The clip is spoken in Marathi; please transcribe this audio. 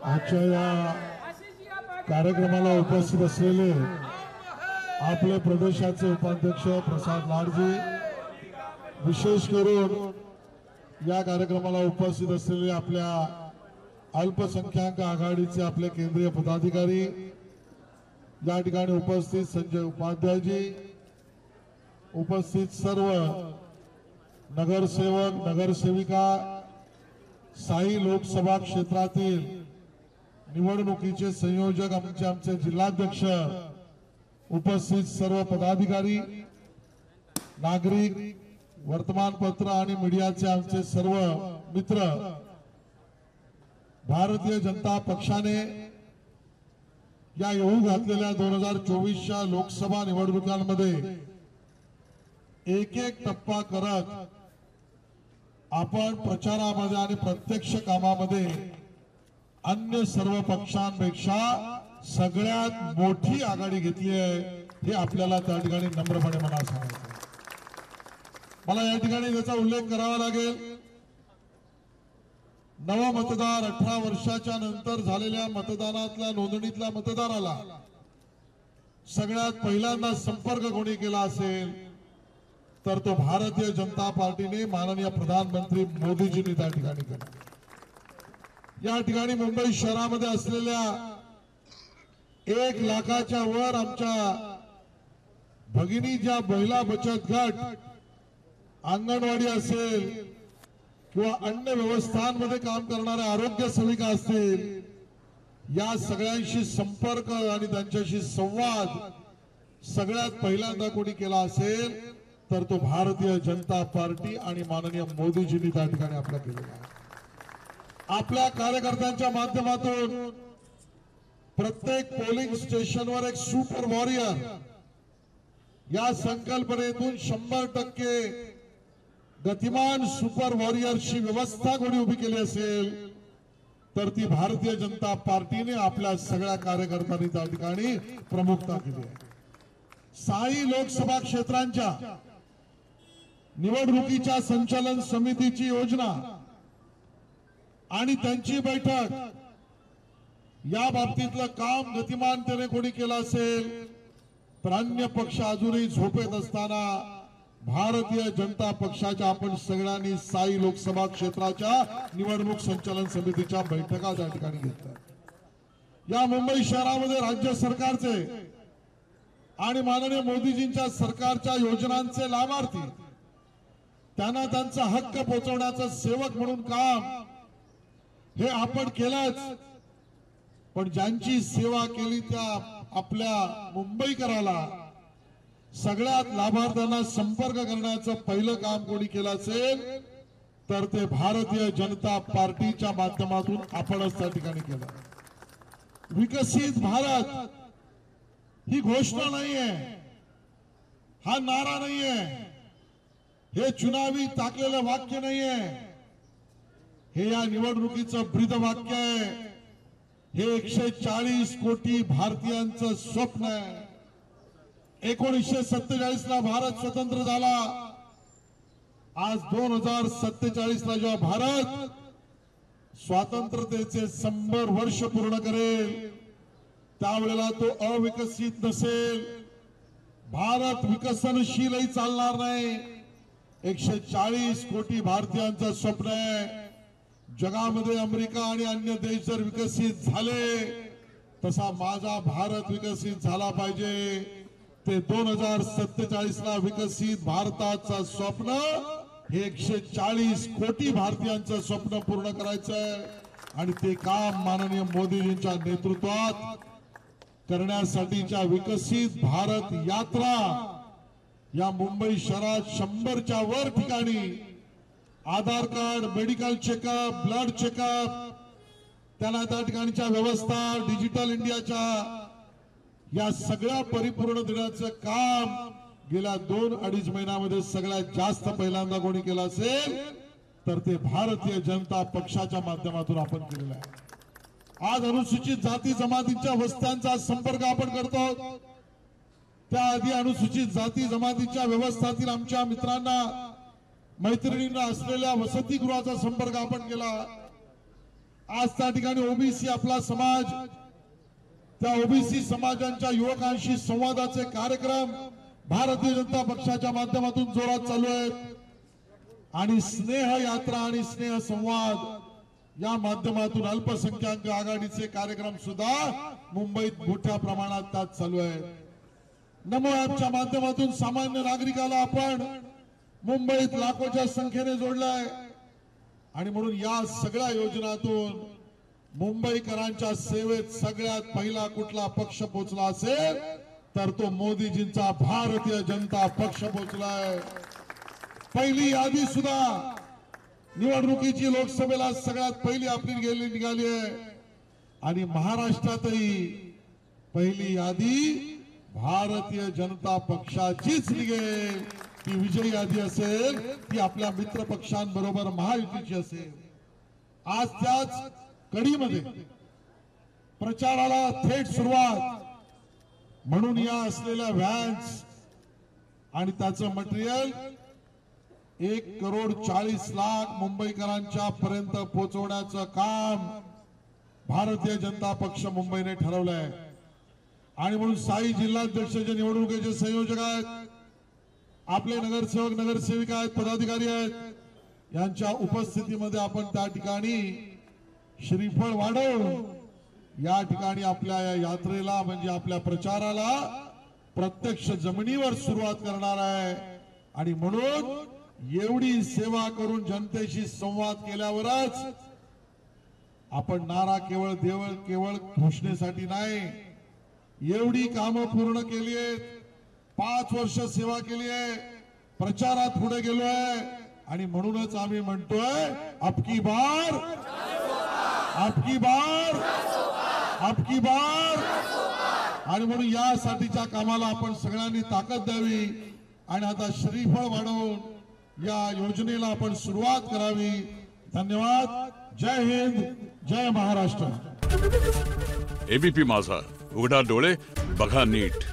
आजच्या या कार्यक्रमाला उपस्थित असलेले आपले प्रदेशाचे उपाध्यक्ष प्रसाद लाडजी, विशेष करून या कार्यक्रमाला उपस्थित असलेले आपल्या अल्पसंख्याक आघाडीचे आपले केंद्रीय पदाधिकारी, या ठिकाणी उपस्थित संजय उपाध्यायजी, उपस्थित सर्व नगरसेवक नगरसेविका, साई लोकसभा क्षेत्रातील निवडणुकीचे संयोजक, आमचे जिल्हाध्यक्ष, उपस्थित सर्व पदाधिकारी, नागरिक, वर्तमानपत्र आणि मीडियाचे आमचे सर्व मित्र, भारतीय जनता पक्षाने या येऊ घातलेल्या 2024च्या लोकसभा निवडणुकांमध्ये एक एक टप्पा करत आपण प्रचारामध्ये आणि प्रत्यक्ष कामामध्ये अन्य सर्व पक्षांपेक्षा सगळ्यात मोठी आघाडी घेतली आहे, हे आपल्याला त्या ठिकाणी नम्रपणे मला सांगायचं. मला या ठिकाणी त्याचा उल्लेख करावा लागेल. नव मतदार 18 वर्षाच्या नंतर झालेल्या मतदानातल्या नोंदणीतल्या मतदाराला सगळ्यात पहिल्यांदा संपर्क कोणी केला असेल तर तो भारतीय जनता पार्टीने माननीय प्रधानमंत्री मोदीजींनी त्या ठिकाणी केला. या ठिकाणी मुंबई शहरामध्ये असलेल्या 1 लाखाच्या वर आमच्या भगिनी, ज्या महिला बचत गट, अंगणवाडी असेल किंवा अन्य व्यवस्थांमध्ये काम करणाऱ्या आरोग्य सेविका असतील, या सगळ्यांशी संपर्क आणि त्यांच्याशी संवाद सगळ्यात पहिल्यांदा कोणी केला असेल तर तो भारतीय जनता पार्टी आणि माननीय मोदीजींनी त्या ठिकाणी आपला केलेला आहे. आपल्या कार्यकर्त्यांच्या माध्यमातून प्रत्येक पोलिंग स्टेशनवर एक सुपर वॉरियर या संकल्पनेतून 100% गतिमान सुपर वॉरियरची व्यवस्था कोणी उभी केली असेल तर ती भारतीय जनता पार्टीने आपल्या सगळ्या कार्यकर्त्यांनी त्या ठिकाणी प्रमुखता केली आहे. साई लोकसभा क्षेत्रांच्या निवडणुकीच्या संचालन समितीची योजना आणि त्यांची बैठक, या बाबतीतलं काम गतिमानतेने कोणी केलं असेल तर अन्य पक्ष अजूनही झोपेत असताना भारतीय जनता पक्षाच्या आपण सगळ्यांनी साई लोकसभा क्षेत्राच्या निवडणूक संचालन समितीच्या बैठका त्या ठिकाणी घेतल्या. या मुंबई शहरामध्ये राज्य सरकारचे आणि माननीय मोदीजींच्या सरकारच्या योजनांचे लाभार्थी, त्यांना त्यांचा हक्क पोहोचवण्याचं सेवक म्हणून काम हे आपण केलंच, पण ज्यांची सेवा केली त्या आपल्या मुंबईकराला, सगळ्यात लाभार्थ्यांना संपर्क करण्याचं पहिलं काम कोणी केलं असेल तर ते भारतीय जनता पार्टीच्या माध्यमातून आपणच त्या ठिकाणी केलं. विकसित भारत ही घोषणा नाहीये, हा नारा नाहीये, हे चुनावी टाकलेलं वाक्य नाहीये, हे या निवडणुकीचं ब्रीदवाक्य आहे. हे 140 कोटी भारतीयांचं स्वप्न आहे. 1947 ला भारत स्वतंत्र झाला. आज 2047 ला जेव्हा भारत स्वातंत्र्यतेचे 100 वर्ष पूर्ण करेल त्यावेळेला तो अविकसित नसेल. भारत विकसनशीलही चालणार नाही. 140 कोटी भारतीयांचं स्वप्न आहे. जगामध्ये अमेरिका आणि अन्य देश जर विकसित झाले तसा माझा भारत विकसित झाला पाहिजे. ते 2047 ला विकसित भारताचं स्वप्न हे 140 कोटी भारतीयांचं स्वप्न पूर्ण करायचंय आणि ते काम माननीय मोदीजींच्या नेतृत्वात करण्यासाठीच्या विकसित भारत यात्रा या मुंबई शहरात 100च्या वर ठिकाणी Aadhaar card, medical checkup, blood checkup, त्यांना त्या ठिकाणच्या व्यवस्था, डिजिटल इंडियाच्या या सगळ्या परिपूर्ण देण्याचं काम गेल्या 2-2.5 महिन्यामध्ये सगळ्यात जास्त पहिल्यांदा कोणी केलं असेल तर ते भारतीय जनता पक्षाच्या माध्यमातून आपण केलेलं आहे. आज अनुसूचित जाती जमातींच्या वस्त्यांचा संपर्क आपण करतो. त्याआधी अनुसूचित जाती जमातीच्या व्यवस्थातील आमच्या मित्रांना, मैत्रिणींना असलेल्या वसतिगृहाचा संपर्क आपण केला. आज त्या ठिकाणी ओबीसी आपला समाज, त्या ओबीसी समाजांच्या युवकांशी संवादाचे कार्यक्रम भारतीय जनता पक्षाच्या माध्यमातून जोरात चालू आहेत आणि स्नेह यात्रा आणि स्नेह संवाद या माध्यमातून अल्पसंख्याक आघाडीचे कार्यक्रम सुद्धा मुंबईत मोठ्या प्रमाणात त्यात चालू आहेत. नमो ॲपच्या माध्यमातून सामान्य नागरिकाला आपण मुंबईत लाखोच्या संख्येने जोडलाय आणि म्हणून या सगळ्या योजनातून मुंबईकरांच्या सेवेत सगळ्यात पहिला कुठला पक्ष पोहोचला असेल तर तो मोदीजींचा भारतीय जनता पक्ष पोहोचलाय. पहिली यादी सुद्धा निवडणुकीची लोकसभेला सगळ्यात पहिली आपली निघाली आहे आणि महाराष्ट्रातही पहिली यादी भारतीय जनता पक्षाचीच निघेल. ती विजयी यादी असेल ती आपल्या मित्र पक्षांबरोबर महायुतीची असेल. आज त्याच कडीमध्ये प्रचाराला थेट सुरुवात म्हणून या असलेल्या व्हॅन्स आणि त्याचं मटेरियल 1,40,00,000 मुंबईकरांच्या पर्यंत पोहोचवण्याचं काम भारतीय जनता पक्ष मुंबईने ठरवलंय. आणि म्हणून साई जिल्हाध्यक्षाच्या निवडणुकीचे संयोजक आहेत, आपले नगरसेवक नगरसेविका आहेत, पदाधिकारी आहेत, यांच्या उपस्थितीमध्ये आपण त्या ठिकाणी श्रीफळ वाढवून या ठिकाणी आपल्या या यात्रेला म्हणजे आपल्या प्रचाराला प्रत्यक्ष जमिनीवर सुरुवात करणार आहे. आणि म्हणून एवढी सेवा करून जनतेशी संवाद केल्यावरच आपण नारा केवळ घोषणेसाठी नाही, एवढी कामं पूर्ण केली आहेत, 5 वर्ष सेवा केली आहे, प्रचारात पुढे गेलोय आणि म्हणूनच आम्ही म्हणतोय अबकी बार अबकी बार अबकी बार. आणि म्हणून यासाठीच्या कामाला आपण सगळ्यांनी ताकद द्यावी आणि आता श्रीफळ वाढवून या योजनेला आपण सुरुवात करावी. धन्यवाद. जय हिंद, जय महाराष्ट्र. एबीपी माझा, उघडा डोळे बघा नीट.